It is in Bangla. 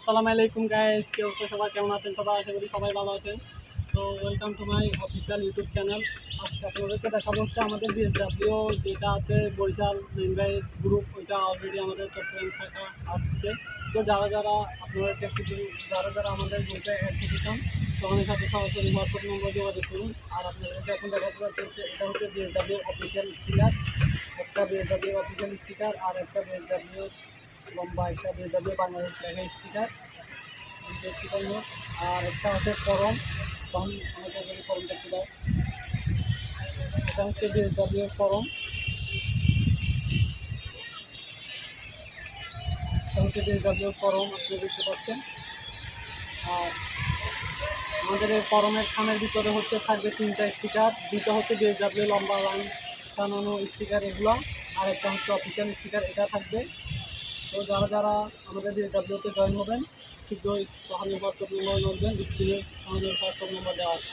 আসসালামু আলাইকুম গাইস, কি অবস্থা সবাই? কেমন আছেন সবাই? আশা করি সবাই ভালো আছেন। তো welcome to my official YouTube channel. আজকে আপনাদেরকে দেখাবো হচ্ছে আমাদের বিএসডব্লিউ যেটা আছে বরিশাল মেনবাই গ্রুপ, ওইটা অলরেডি আমাদের চট্টগ্রাম শাখা আসছে। তো যারা আপনাদেরকে একটু যারা আমাদের গ্রুপে অ্যাড করতে চান সবার সাথে সরাসরি হোয়াটসঅ্যাপ নম্বর যোগাযোগ করুন। আর আপনাদেরকে এখন দেখাতে পারছে এটা হচ্ছে বিএসডব্লিউ অফিসিয়াল স্টিকার, একটা বিএসডব্লিউ অফিসিয়াল স্টিকার আর একটা বিএসডব্লিউ লম্বা একটা বিএসডব্লিউ বাংলাদেশ লেখা স্টিকার, স্টিকার নোট। আর একটা আছে ফরম, আমাদের যদি ফরম দেখতে দেয়, এটা হচ্ছে বিএসডব্লিউ ফরম, এটা হচ্ছে বিএসডব্লিউ ফরম আপনি দেখতে পাচ্ছেন। আর আমাদের এই ফরমের খামের ভিতরে হচ্ছে থাকবে 3টা স্টিকার, 2টা হচ্ছে বিএসডব্লিউ লম্বা লাইন টানানো স্টিকার এগুলো, আর একটা হচ্ছে অফিসিয়াল স্টিকার, এটা থাকবে। তো যারা আমাদের বিএসডব্লিউতে জয়েন হবেন শীঘ্রই সহানুর হোয়াটসঅ্যাপ নম্বর নড়বেন, স্ক্রিনে সহানুর হোয়াটসঅ্যাপ নম্বর দেওয়া আছে।